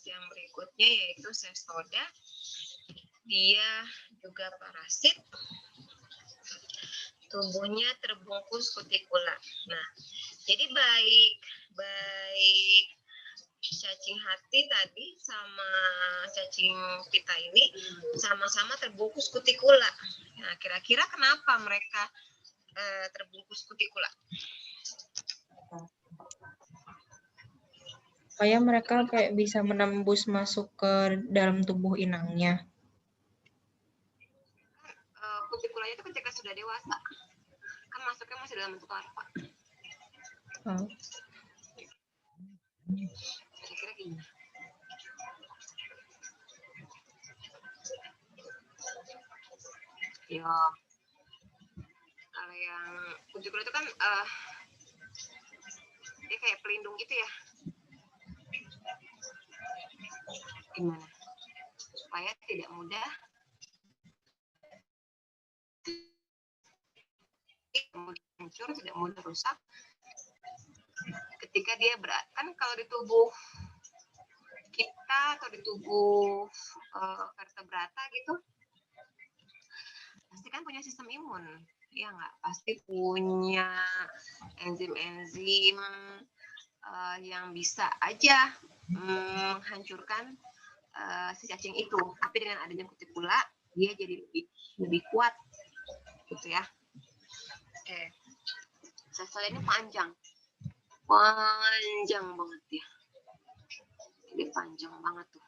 yang berikutnya yaitu cestoda. Dia juga parasit. Tubuhnya terbungkus kutikula. Nah, jadi baik cacing hati tadi sama cacing pita ini sama-sama terbungkus kutikula. Nah, kira-kira kenapa mereka terbungkus kutikula? Supaya mereka kayak bisa menembus masuk ke dalam tubuh inangnya. Kutikulanya itu ketika sudah dewasa, kan masuknya masih dalam bentuk larva. Kira-kira gimana? Ya, kalau yang kutikula itu kan dia kayak pelindung gitu ya. Gimana? Supaya tidak mudah hancur, tidak mudah rusak. Ketika dia berat, kan kalau di tubuh kita atau di tubuh vertebrata gitu, pasti kan punya sistem imun, ya nggak? Pasti punya enzim-enzim yang bisa aja menghancurkan si cacing itu. Tapi dengan adanya kutikula, dia jadi lebih kuat, gitu ya. Oke, cestoda ini panjang banget ya. Jadi panjang banget tuh.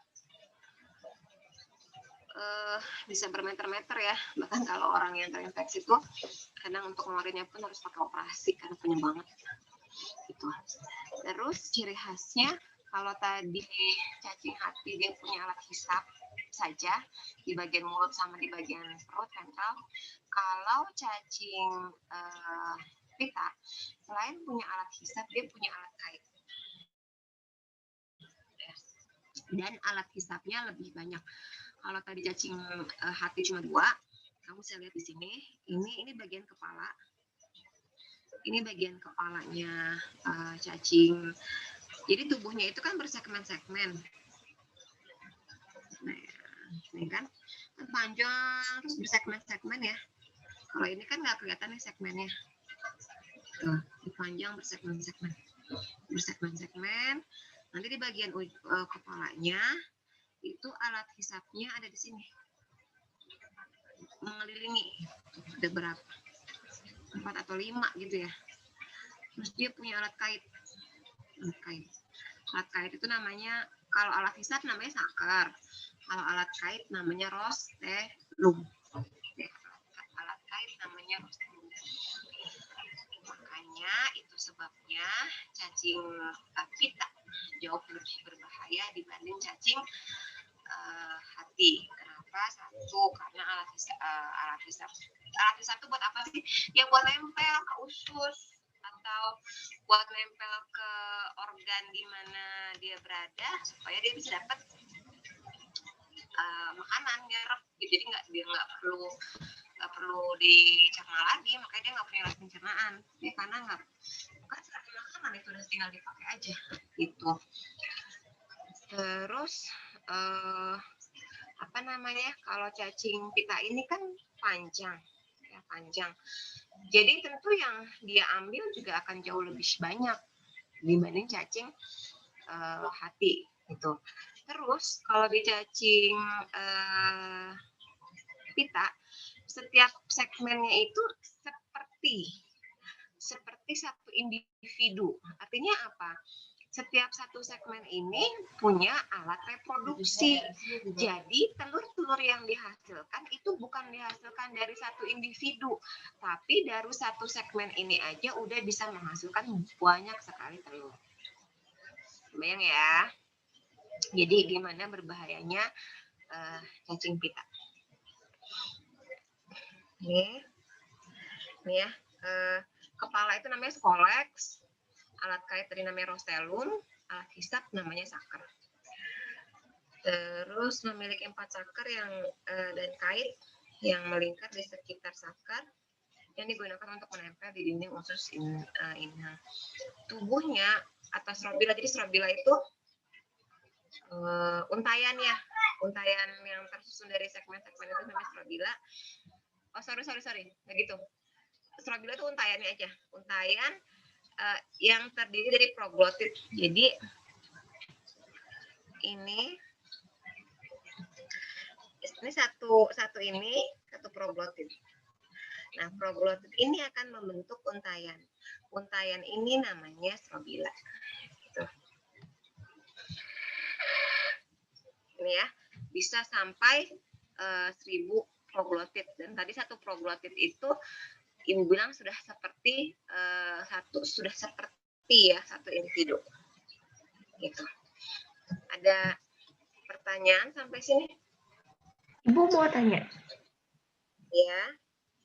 Bisa bermeter-meter ya. Bahkan kalau orang yang terinfeksi tuh kadang untuk ngeluarinnya pun harus pakai operasi karena panjang banget. Gitu. Terus ciri khasnya kalau tadi cacing hati dia punya alat hisap saja di bagian mulut sama di bagian perut ventral. Kalau cacing pita selain punya alat hisap dia punya alat kait. Dan alat hisapnya lebih banyak. Kalau tadi cacing hati cuma 2, kamu bisa lihat di sini. Ini bagian kepala. Ini bagian kepalanya cacing. Jadi tubuhnya itu kan bersegmen-segmen. Nah, ini kan panjang terus bersegmen-segmen ya. Kalau ini kan nggak kelihatan nih segmennya. Tuh, panjang bersegmen-segmen. Bersegmen-segmen. Nanti di bagian kepalanya itu alat hisapnya ada di sini. Mengelilingi. Ada berapa? 4 atau 5 gitu ya. Terus dia punya alat kait. Alat kait itu namanya, kalau alat hisap namanya sakar. Kalau alat kait namanya rostelum. Alat kait namanya rostelum. Makanya itu sebabnya cacing pita jauh lebih berbahaya dibanding cacing hati. Kenapa? Satu, karena alat hisap itu buat apa sih? Ya buat nempel ke usus atau buat nempel ke organ di mana dia berada supaya dia bisa dapat makanan nyerap. Jadi dia nggak perlu dicerna lagi, makanya dia nggak punya alat pencernaan. Ya karena nggak kan makanan itu udah tinggal dipakai aja gitu. Terus apa namanya, kalau cacing pita ini kan panjang. Jadi tentu yang dia ambil juga akan jauh lebih banyak dibanding cacing hati gitu. Terus kalau di cacing pita, setiap segmennya itu seperti satu individu. Artinya apa? Setiap satu segmen ini punya alat reproduksi. Jadi telur-telur yang dihasilkan itu bukan dihasilkan dari satu individu, tapi dari satu segmen ini aja udah bisa menghasilkan banyak sekali telur. Bayang ya. Jadi gimana berbahayanya cacing pita. Nih ya, kepala itu namanya scolex. Alat kait tadi namanya rostelum, alat hisap namanya sakar. Terus memiliki 4 sakar dan kait yang melingkar di sekitar sakar yang digunakan untuk menempel di dinding usus inang. Tubuhnya atas strobila, jadi strobila itu untayan ya, untayan yang tersusun dari segmen-segmen itu namanya strobila. Oh sorry, nggak gitu. Strobila itu untayannya aja, untayan yang terdiri dari proglotit. Jadi ini satu proglotit. Nah, proglotit ini akan membentuk untayan. Untayan ini namanya strobila. Gitu. Ini ya, bisa sampai 1000 proglotit. Dan tadi satu proglotit itu Ibu bilang sudah seperti satu individu. Gitu. Ada pertanyaan sampai sini? Ibu mau tanya. Ya.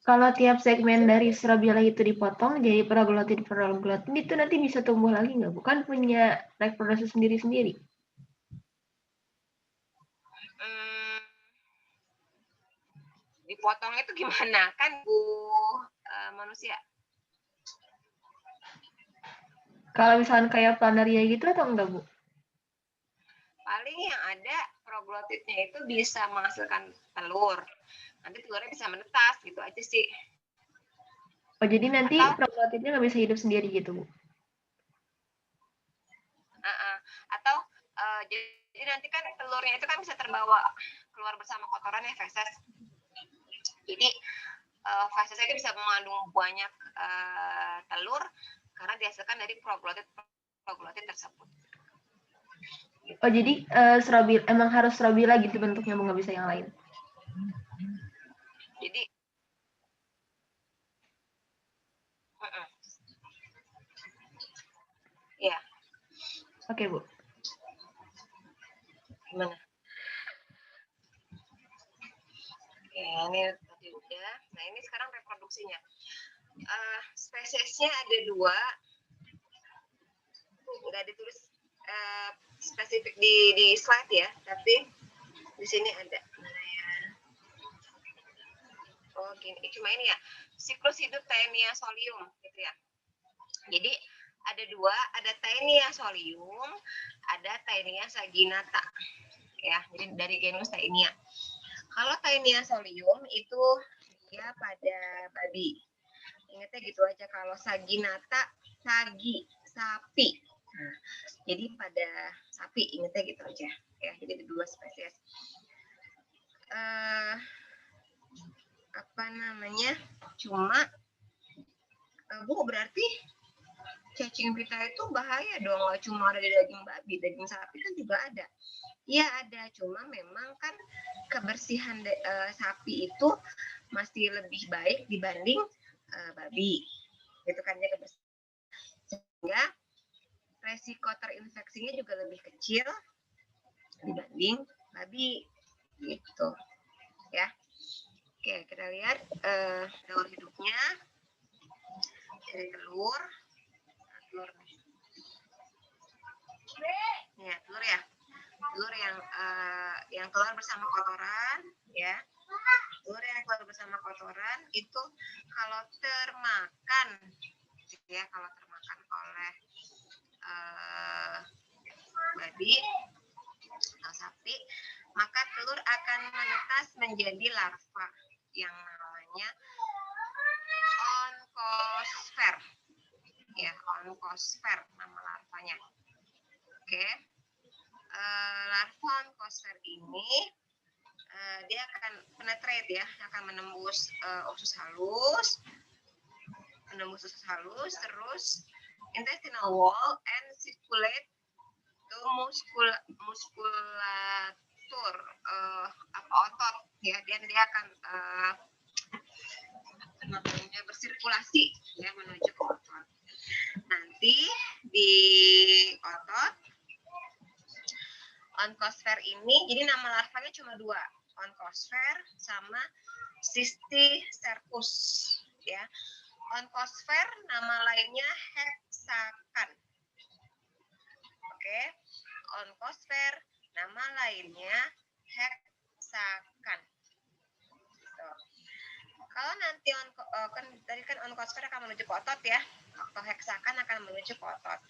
Kalau tiap segmen dari strobila itu dipotong jadi proglotit itu nanti bisa tumbuh lagi nggak? Bukan punya reproduksi sendiri-sendiri. Dipotong itu gimana? Kan Bu manusia. Kalau misalkan kayak planaria gitu atau enggak, Bu? Paling yang ada proglotitnya itu bisa menghasilkan telur. Nanti telurnya bisa menetas gitu aja sih. Oh, jadi nanti proglotitnya nggak bisa hidup sendiri gitu, Bu? Atau jadi nanti kan telurnya itu kan bisa terbawa keluar bersama kotorannya feses. Jadi fesesnya itu bisa mengandung banyak telur karena dihasilkan dari proglotit tersebut. Oh, jadi emang harus strobila gitu bentuknya, Bu, nggak bisa yang lain? Jadi ya. Oke, Bu. Gimana? Oke, ini tadi udah. Nah, ini sekarang reproduksinya. Spesiesnya ada 2. Nggak ditulis spesifik di slide ya, tapi di sini ada. Oh, gini. Cuma ini ya, siklus hidup Taenia solium gitu ya. Jadi ada 2, ada Taenia solium, ada Taenia saginata. Ya, jadi dari genus Taenia. Kalau Taenia solium itu dia pada babi. Ingatnya gitu aja. Kalau saginata, sapi. Nah, jadi pada sapi, ingatnya gitu aja. Ya, jadi ada 2 spesies. Cuma Bu, berarti cacing pita itu bahaya dong, nggak cuma ada di daging babi, daging sapi kan juga ada. Iya ada, cuma memang kan kebersihan sapi itu masih lebih baik dibanding babi, gitu kan ya, kebersihan. Sehingga resiko terinfeksinya juga lebih kecil dibanding babi, gitu ya. Oke, kita lihat telur hidupnya. Dari telur ya, telur yang keluar bersama kotoran ya. Telur yang keluar bersama kotoran itu kalau termakan oleh babi atau sapi, maka telur akan menetas menjadi larva yang namanya onkosfer. Ya, onkosfer nama larvanya. Oke. Larva onkosfer ini dia akan penetrate ya, akan menembus usus halus, terus intestinal wall and circulate to muskulatur otot ya, dia akan bersirkulasi ya menuju ke otot. Nanti di otot onkosfer ini, jadi nama larvanya cuma 2, onkosfer sama cysticercus ya. Onkosfer nama lainnya heksakan. Oke. Onkosfer nama lainnya heksakan. Kalau nanti tadi kan onkosfer akan menuju ke otot ya, atau heksakan akan menuju ke otot.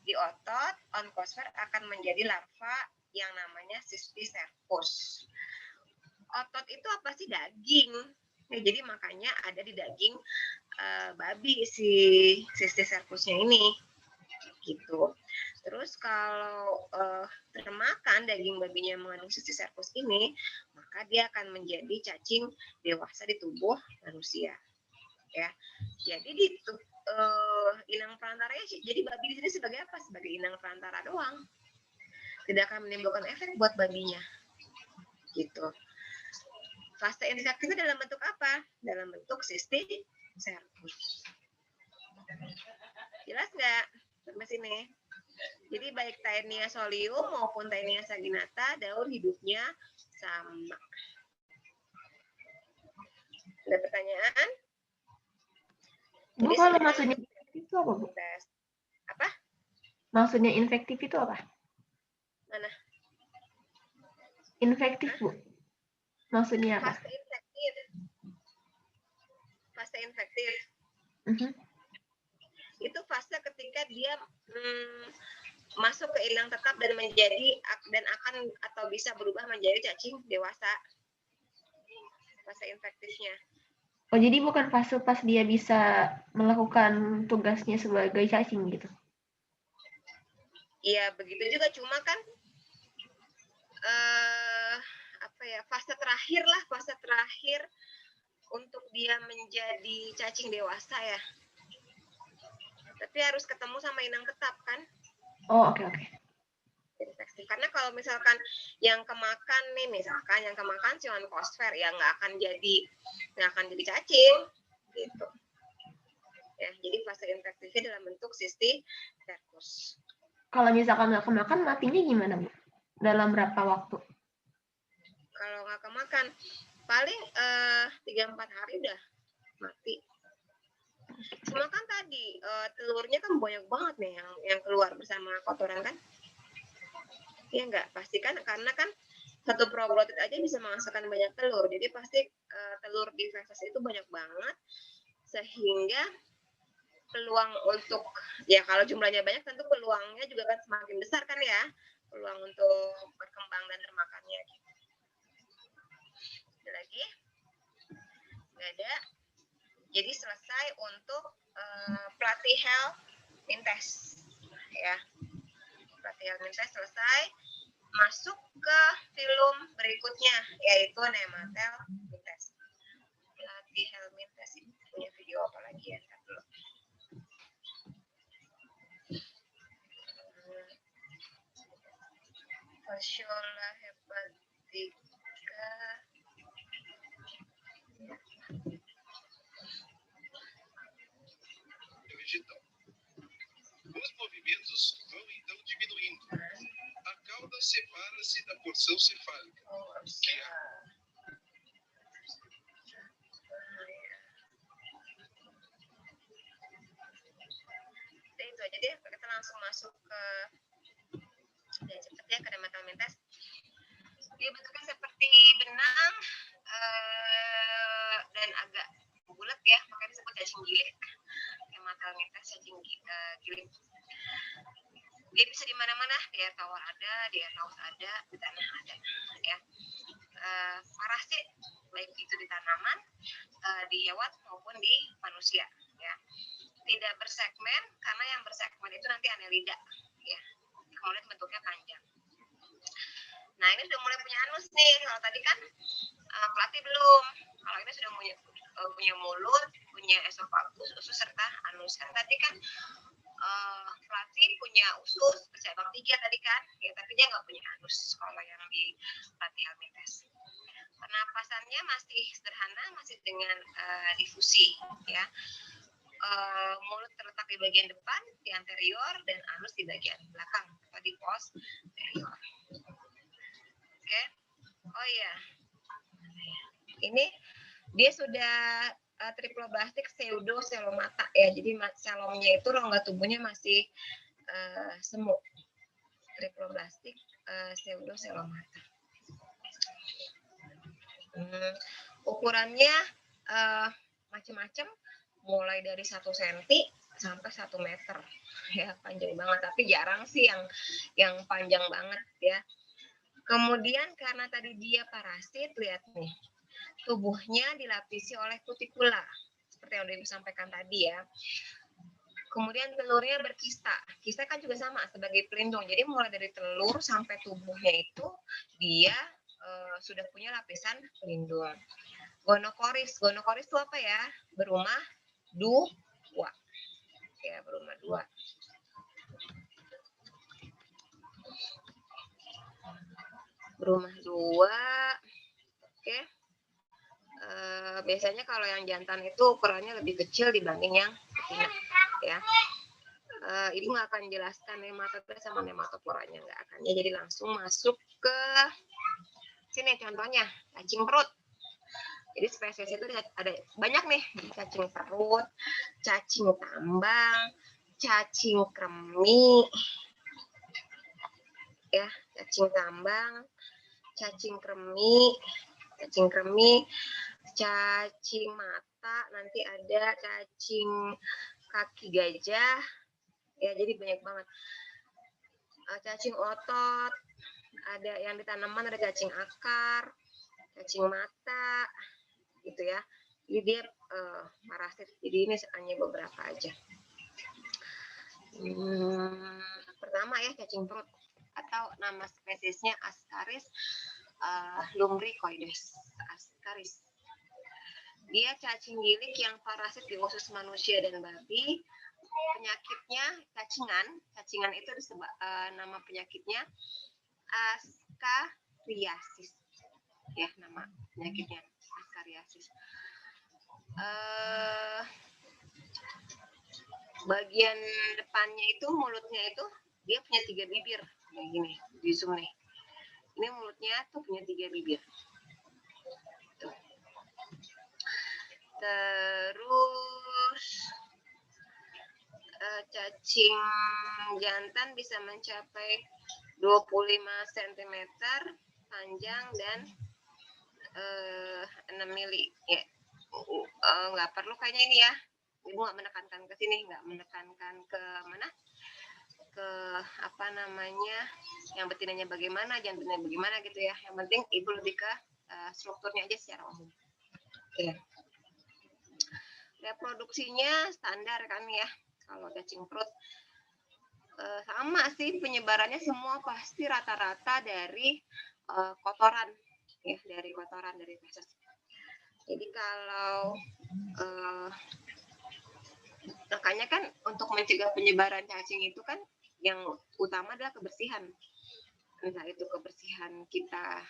Di otot, onkosfer akan menjadi larva yang namanya cysticercus. Otot itu apa sih? Daging. Ya, jadi makanya ada di daging babi si cysticercusnya ini gitu. Terus kalau termakan daging babinya mengandung cysticercus ini, maka dia akan menjadi cacing dewasa di tubuh manusia. Ya, jadi di inang perantaranya, jadi babi di sini sebagai apa? Sebagai inang perantara doang. Tidak akan menimbulkan efek buat babinya. Gitu. Fase infektifnya dalam bentuk apa? Dalam bentuk cysticercus. Jelas nggak sampai sini? Jadi baik Taenia solium maupun Taenia saginata daur hidupnya sama. Ada pertanyaan? Bu, Jadi kalau maksudnya infektif itu apa, Bu? apa? Maksudnya infektif itu apa? Mana? Infektif, Bu. Maksudnya apa? Fase infektif. Fase infektif. Itu fase ketika dia masuk ke inang tetap dan akan atau bisa berubah menjadi cacing dewasa. Fase infektifnya. Oh, jadi bukan fase pas dia bisa melakukan tugasnya sebagai cacing gitu? Iya, begitu juga, cuma kan fase terakhir untuk dia menjadi cacing dewasa ya. Tapi harus ketemu sama inang tetap kan? Oh, oke. Infeksi. Karena kalau misalkan yang kemakan Zoonosphere ya nggak akan jadi cacing gitu. Ya, jadi fase infektifnya dalam bentuk cysticercus. Kalau misalkan nggak kemakan, matinya gimana, Bu? Dalam berapa waktu? Kalau nggak kemakan, paling 3-4 hari udah mati. Cuma kan tadi telurnya kan banyak banget nih yang keluar bersama kotoran kan? Iya nggak? Pasti kan, karena kan satu proglotit aja bisa menghasilkan banyak telur. Jadi pasti telur di feses itu banyak banget, sehingga peluang untuk, ya kalau jumlahnya banyak tentu peluangnya juga kan semakin besar kan ya, peluang untuk berkembang dan termakannya. Ada lagi? Nggak ada. Jadi selesai untuk platyhelminthes ya. Platyhelminthes selesai. Masuk ke filum berikutnya, yaitu Nematelminthes. Platyhelminthes ini punya video apa lagi ya? Fasciola hepatica. Vegetal. Os movimentos vão então diminuindo. A cauda separa-se da porção cefálica, que é itu aja deh, kita langsung masuk ke cepatnya ke Nematelminthes. Dia bentuknya seperti benang dan agak bulat ya, makanya disebut cacing gilik. Nematelminthes cacing gilik. Dia bisa di mana-mana, di air tawar ada, di air laut ada, di tanah ada ya. Parasit baik itu di tanaman, di hewan maupun di manusia ya. Tidak bersegmen, karena yang bersegmen itu nanti annelida ya. Kemudian bentuknya panjang. Nah, ini sudah mulai punya anus nih. Kalau tadi kan platy belum. Kalau ini sudah punya mulut, punya esofagus, usus serta anus. Kan tadi kan platy punya usus bercabang 3 tadi kan, ya, tapi dia nggak punya anus kalau yang di Platyhelminthes. Pernapasannya masih sederhana, masih dengan difusi ya. Mulut terletak di bagian depan, di anterior, dan anus di bagian belakang atau di posterior. Oke. Oh iya, ini dia sudah triploblastik pseudocelomata ya, jadi selomnya itu rongga tubuhnya masih semu. Triploblastik pseudocelomata. Ukurannya macam-macam, mulai dari 1 cm sampai 1 meter ya, panjang banget, tapi jarang sih yang panjang banget ya. Kemudian karena tadi dia parasit, lihat nih, tubuhnya dilapisi oleh kutikula, seperti yang udah disampaikan tadi ya. Kemudian telurnya berkista. Kista kan juga sama sebagai pelindung. Jadi mulai dari telur sampai tubuhnya itu dia sudah punya lapisan pelindung. Gonokoris. Gonokoris itu apa ya? Berumah dua. Ya, berumah dua. Berumah dua. Oke. Biasanya kalau yang jantan itu ukurannya lebih kecil dibanding yang betina, ya. Ini nggak akan jelaskan nematoda sama nematoporanya, nggak akan ya. Jadi langsung masuk ke sini contohnya cacing perut. Jadi spesies itu ada banyak nih, cacing perut, cacing tambang, cacing kremi, ya, cacing tambang, cacing kremi, cacing mata, nanti ada cacing kaki gajah, ya, jadi banyak banget. Cacing otot, ada yang di tanaman, ada cacing akar, cacing mata, gitu ya. Jadi dia parasit. Jadi ini hanya beberapa aja. Pertama ya, cacing perut atau nama spesiesnya Ascaris lumbricoides. Ascaris. Dia cacing gilik yang parasit di usus manusia dan babi. Penyakitnya cacingan itu disebut nama penyakitnya Ascariasis. Ya, nama penyakitnya Ascariasis. Bagian depannya itu, mulutnya itu dia punya 3 bibir kayak gini di zoom nih. Ini mulutnya tuh punya 3 bibir. Tuh. Terus cacing jantan bisa mencapai 25 cm panjang dan 6 mili. Ya. Nggak perlu kayaknya ini ya. Ibu nggak menekankan ke sini, nggak menekankan ke mana, ke apa namanya, yang betinanya bagaimana, jantannya bagaimana gitu ya. Yang penting ibu lebih ke strukturnya aja secara umum. Oke. Reproduksinya standar kan ya, kalau cacing perut sama sih penyebarannya, semua pasti rata-rata dari kotoran ya, dari kotoran, dari feses. Jadi kalau makanya kan untuk mencegah penyebaran cacing itu kan yang utama adalah kebersihan. Entah itu kebersihan kita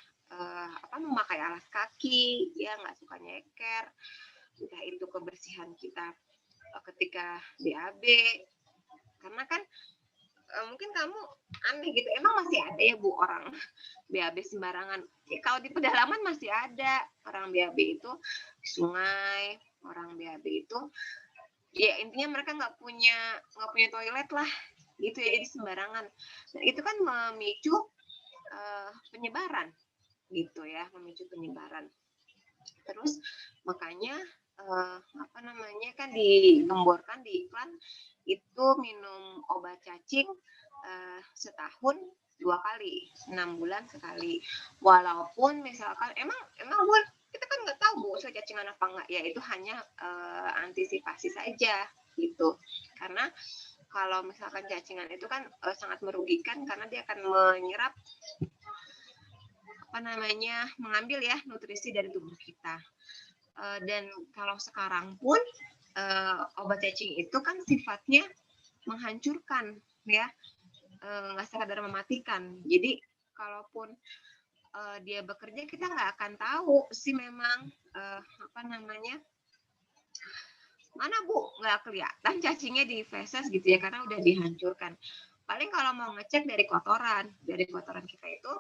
memakai alas kaki, ya nggak suka nyeker. Entah itu kebersihan kita ketika BAB. Karena kan mungkin kamu aneh gitu, emang masih ada ya Bu orang BAB sembarangan? Ya, kalau di pedalaman masih ada orang BAB itu di sungai, orang BAB itu ya intinya mereka nggak punya toilet lah gitu ya, jadi sembarangan. Dan itu kan memicu penyebaran gitu ya, memicu penyebaran. Terus makanya kan digemborkan di iklan itu minum obat cacing setahun 2 kali, 6 bulan sekali. Walaupun misalkan emang Bu, kita kan nggak tahu Bu soal cacingan apa enggak, ya itu hanya antisipasi saja gitu. Karena kalau misalkan cacingan itu kan sangat merugikan karena dia akan menyerap mengambil ya nutrisi dari tubuh kita. Dan kalau sekarang pun obat cacing itu kan sifatnya menghancurkan ya, nggak sekadar mematikan. Jadi kalaupun dia bekerja, kita nggak akan tahu sih memang mana Bu, nggak kelihatan cacingnya di feses gitu ya, karena udah dihancurkan. Paling kalau mau ngecek dari kotoran kita itu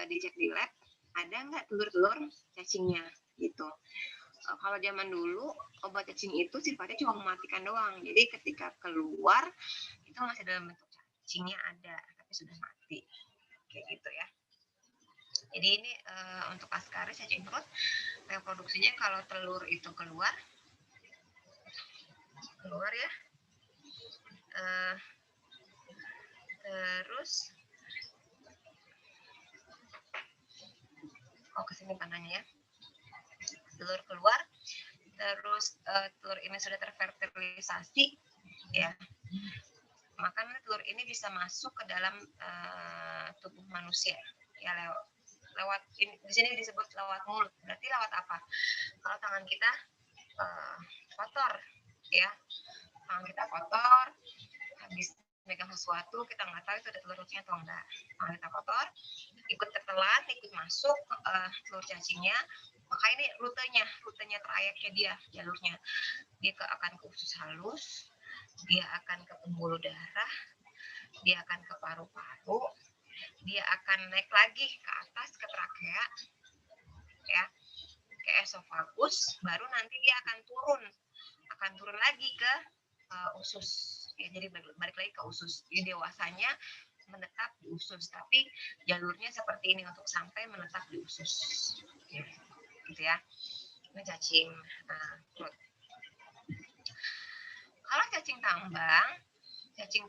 dicek di lab ada nggak telur-telur cacingnya gitu. Kalau zaman dulu obat cacing itu sifatnya cuma mematikan doang, jadi ketika keluar itu masih dalam bentuk cacingnya ada tapi sudah mati kayak gitu ya. Jadi ini untuk Ascaris cacing perut, reproduksinya kalau telur itu keluar ya. Terus sini tandanya ya. Telur keluar, terus telur ini sudah terfertilisasi, ya. Maka telur ini bisa masuk ke dalam tubuh manusia, ya lewat ini, di sini disebut lewat mulut. Berarti lewat apa? Kalau tangan kita kotor, ya, tangan kita kotor, habis megang sesuatu kita nggak tahu itu ada telurnya atau enggak. Tangan kita kotor, ikut tertelan, ikut masuk telur cacingnya, maka ini rutenya trayeknya dia, jalurnya dia akan ke usus halus, dia akan ke pembuluh darah, dia akan ke paru-paru, dia akan naik lagi ke atas ke trakea, ya, ke esofagus, baru nanti dia akan turun lagi ke usus, ya, jadi balik lagi ke usus. Jadi dewasanya menetap di usus, tapi jalurnya seperti ini untuk sampai menetap di usus, gitu ya. Ini cacing perut. Kalau cacing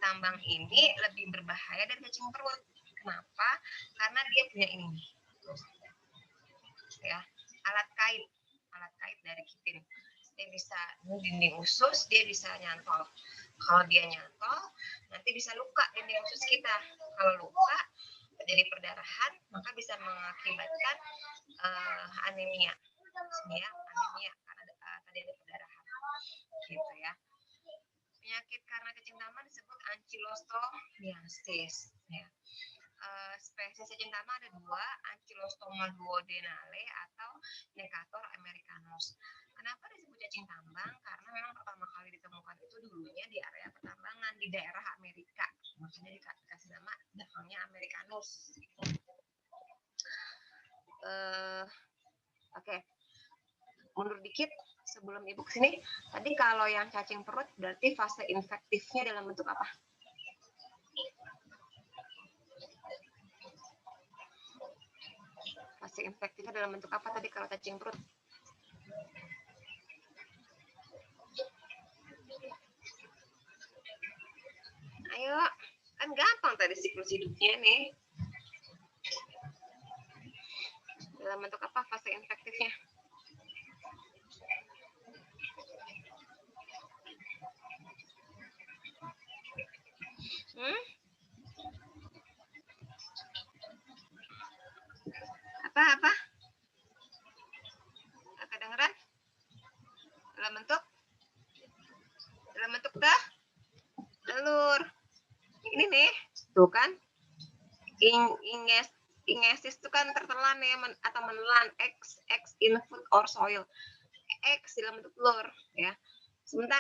tambang ini lebih berbahaya dari cacing perut. Kenapa? Karena dia punya ini, ya, alat kait dari kitin. Dia bisa dinding usus, dia bisa nyantol. Kalau dia nyantol, nanti bisa luka dinding usus kita. Kalau luka, terjadi perdarahan, maka bisa mengakibatkan anemia, ya, anemia karena tadi ada perdarahan, gitu ya. Penyakit karena cacing tambang disebut Ankylostomiasis, ya. Spesies cacing tambang ada 2, Ankylostoma duodenale atau Necator americanus. Kenapa disebut cacing tambang? Karena memang pertama kali ditemukan itu dulunya di area pertambangan di daerah Amerika, makanya dikasih nama belakangnya americanus. Oke. Mundur dikit sebelum ibu kesini. Tadi kalau yang cacing perut berarti fase infektifnya dalam bentuk apa? Fase infektifnya dalam bentuk apa tadi kalau cacing perut? Ayo, kan gampang tadi siklus hidupnya nih. Dalam bentuk apa fase infektifnya? Apa? Kedengeran? Dalam bentuk telur. Ini nih, tuh kan? Ingesis itu kan tertelan ya, atau menelan X in food or soil. X dalam bentuk telur, ya. Sebentar.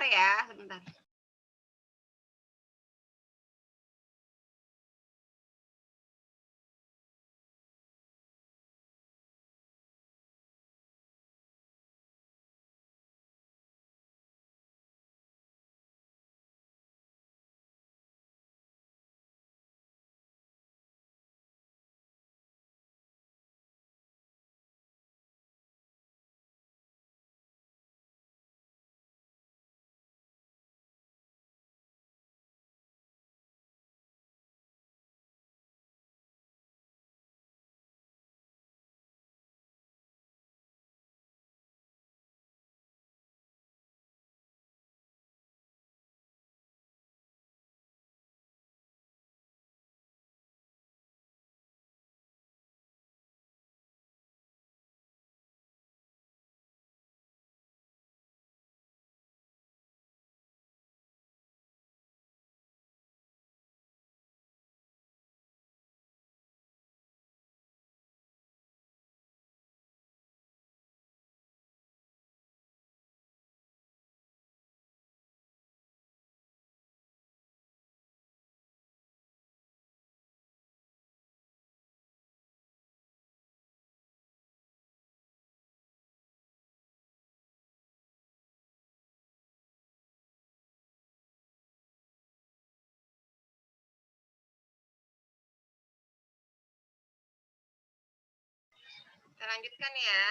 Kita lanjutkan ya.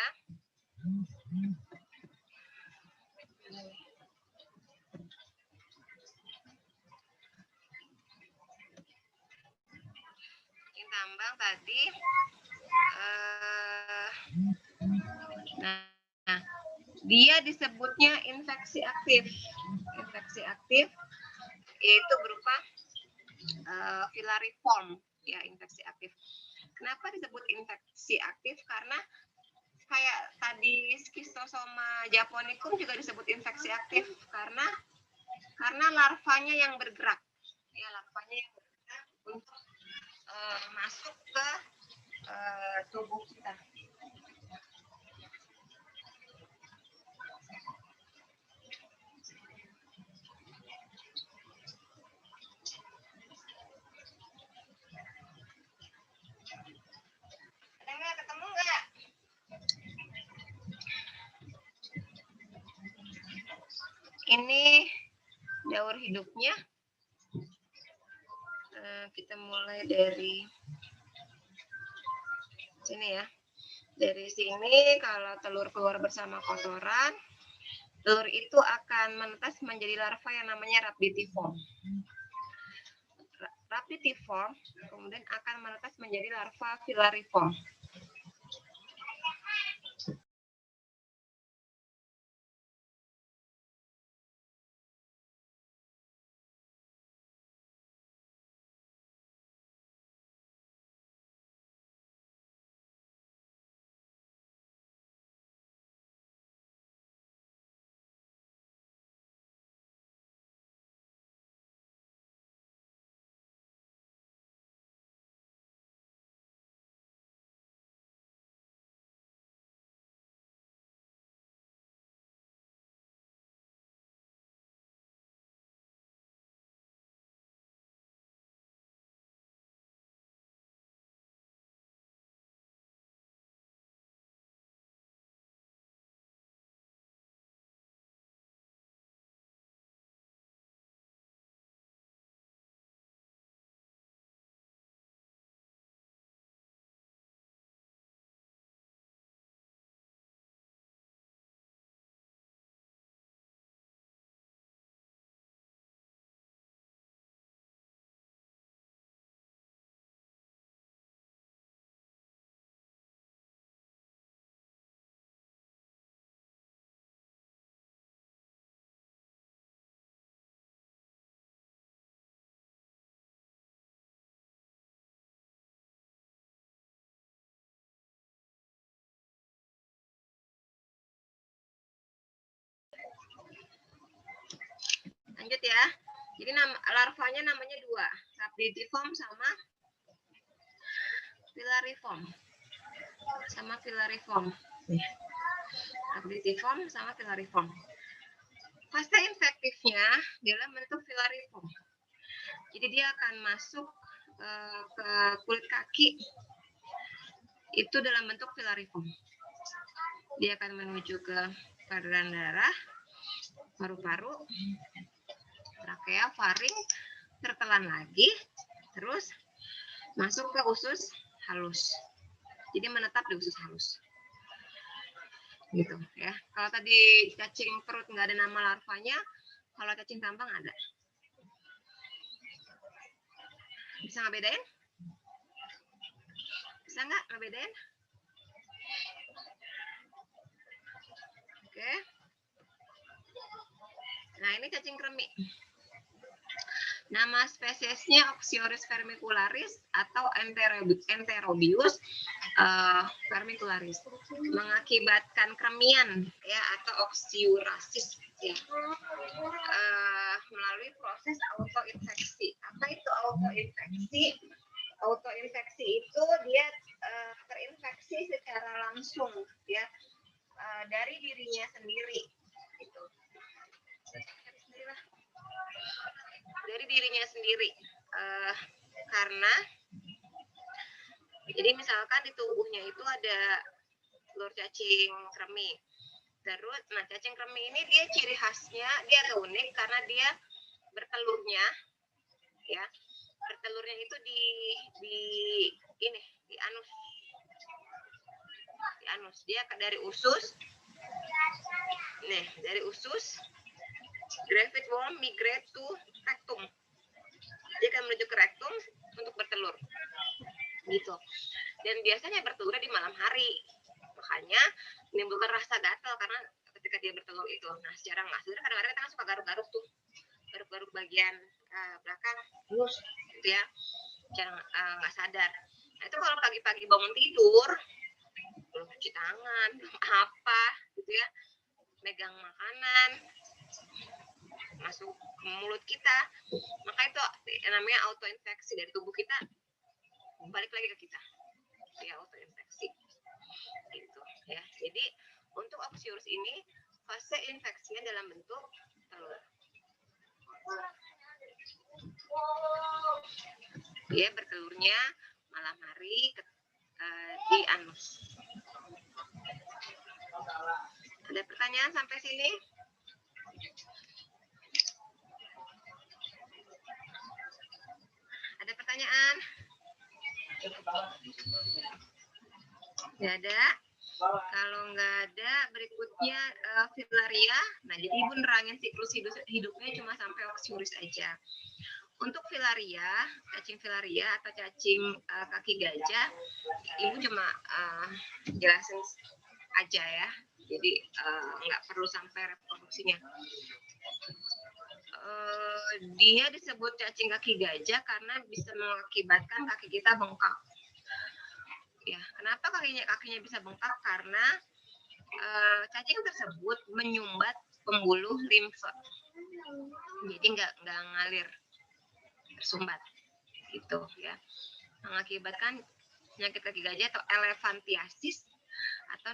Cacing tambang tadi Nah, dia disebutnya infeksi aktif. Infeksi aktif yaitu berupa filariform, ya, infeksi aktif. Kenapa disebut infeksi aktif? Karena kayak tadi Schistosoma japonicum juga disebut infeksi aktif karena larvanya yang bergerak, ya, larvanya yang bergerak untuk masuk ke tubuh kita. Ada nggak, ketemu nggak? Ini daur hidupnya. Kita mulai dari sini ya. Dari sini kalau telur keluar bersama kotoran, telur itu akan menetas menjadi larva yang namanya rhabditiform. Rhabditiform kemudian akan menetas menjadi larva filariform. Lanjut ya. Jadi larvanya namanya dua, rhabditiform sama filariform. Rhabditiform sama filariform. Fase infektifnya dalam bentuk filariform. Jadi dia akan masuk ke kulit kaki itu dalam bentuk filariform. Dia akan menuju ke peredaran darah, paru-paru, trakea, faring, tertelan lagi, terus masuk ke usus halus. Jadi menetap di usus halus. Gitu ya. Kalau tadi cacing perut nggak ada nama larvanya, kalau cacing tambang ada. Bisa ngebedain? Bisa nggak ngebedain? Oke. Nah, ini cacing kremi. Nama spesiesnya Oxyorhis vermicularis atau Enterobius vermicularis, mengakibatkan kremian ya atau oksiurasis ya, melalui proses autoinfeksi. Apa itu autoinfeksi? Autoinfeksi itu dia terinfeksi secara langsung ya dari dirinya sendiri. Gitu. Dari dirinya sendiri karena jadi misalkan di tubuhnya itu ada telur cacing kremi, terus nah cacing kremi ini dia ciri khasnya dia unik karena dia bertelurnya ya, bertelurnya itu di anus dia dari usus nih, dari usus gravid worm migrate to rectum. Dia akan menuju ke rectum untuk bertelur. Gitu. Dan biasanya bertelurnya di malam hari. biasanya menimbulkan rasa gatal karena ketika dia bertelur itu. Nah, secara nggak sadar kadang-kadang kita kan suka garuk-garuk tuh, garuk-garuk bagian belakang, gitu ya, secara nggak sadar. Nah, itu kalau pagi-pagi bangun tidur, belum cuci tangan, apa, gitu ya, megang makanan, masuk ke mulut kita, maka itu namanya autoinfeksi dari tubuh kita, balik lagi ke kita, ya autoinfeksi, gitu ya. Jadi untuk Oxyurus ini fase infeksinya dalam bentuk telur. Dia bertelurnya malam hari di anus. Ada pertanyaan sampai sini? Ada pertanyaan? Nggak ada? Kalau nggak ada, berikutnya filaria. Nah, jadi ibu nerangin siklus hidupnya cuma sampai Oxyurus aja. Untuk filaria, cacing filaria atau cacing kaki gajah, ibu cuma jelasin aja ya. Jadi nggak perlu sampai reproduksinya. Dia disebut cacing kaki gajah karena bisa mengakibatkan kaki kita bengkak. Ya, kenapa kakinya bisa bengkak? Karena cacing tersebut menyumbat pembuluh limfe, jadi nggak ngalir, tersumbat, gitu ya, mengakibatkan penyakit kaki gajah atau elephantiasis atau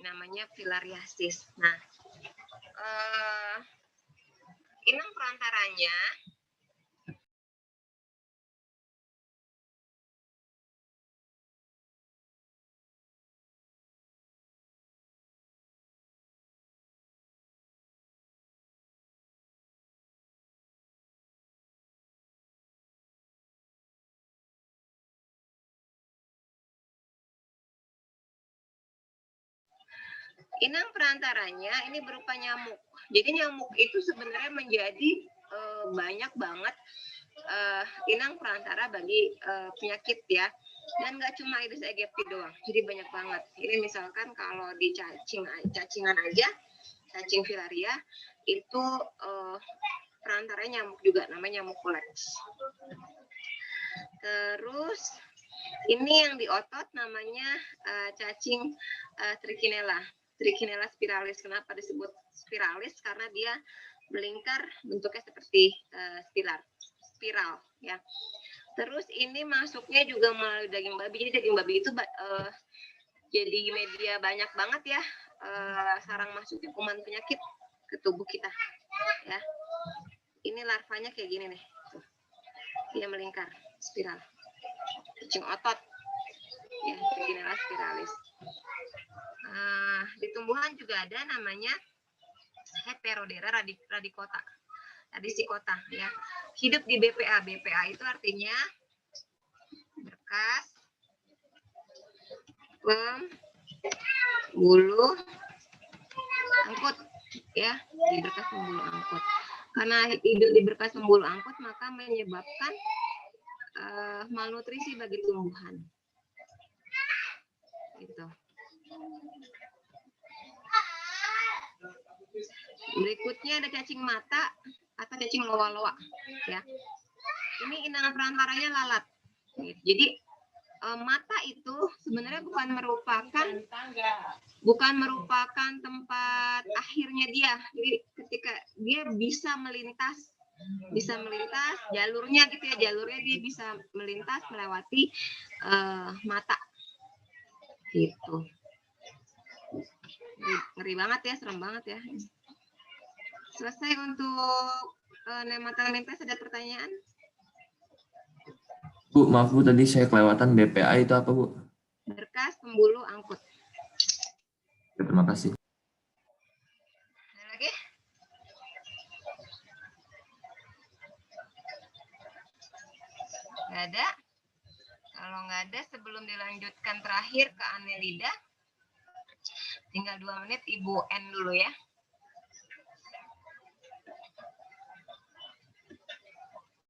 namanya filariasis. Nah, inang perantaranya ini berupa nyamuk. Jadi nyamuk itu sebenarnya menjadi banyak banget inang perantara bagi penyakit ya. Dan nggak cuma Aedes aegypti doang. Jadi banyak banget. Ini misalkan kalau di cacingan aja, cacing filaria itu perantaranya nyamuk juga, namanya nyamuk Culex. Terus ini yang di otot namanya cacing Trichinella spiralis. Kenapa disebut spiralis? Karena dia melingkar, bentuknya seperti spiral ya. Terus ini masuknya juga melalui daging babi. Jadi daging babi itu jadi media banyak banget ya sarang masuknya kuman penyakit ke tubuh kita ya. Ini larvanya kayak gini nih. Dia melingkar, spiral. Cacing otot ya, Trichinella spiralis. Di tumbuhan juga ada namanya Heterodera radicota ya. Hidup di BPA. BPA itu artinya berkas pembuluh angkut ya, di berkas pembuluh angkut. Karena hidup di berkas pembuluh angkut maka menyebabkan malnutrisi bagi tumbuhan. Gitu. Berikutnya ada cacing mata atau cacing loa-loa ya. Ini inang perantaranya lalat. Jadi mata itu sebenarnya bukan merupakan tempat akhirnya dia. Jadi ketika dia bisa melintas jalurnya gitu ya, jalurnya dia bisa melintas melewati mata gitu. Ngeri banget ya, serem banget ya. Selesai untuk nematolimentes. Ada pertanyaan? Bu, maaf Bu, tadi saya kelewatan BPA itu apa Bu? Berkas pembuluh angkut. Ya, terima kasih. Ada lagi? Nggak ada? Kalau nggak ada, sebelum dilanjutkan terakhir ke Annelida, tinggal 2 menit Ibu end dulu ya.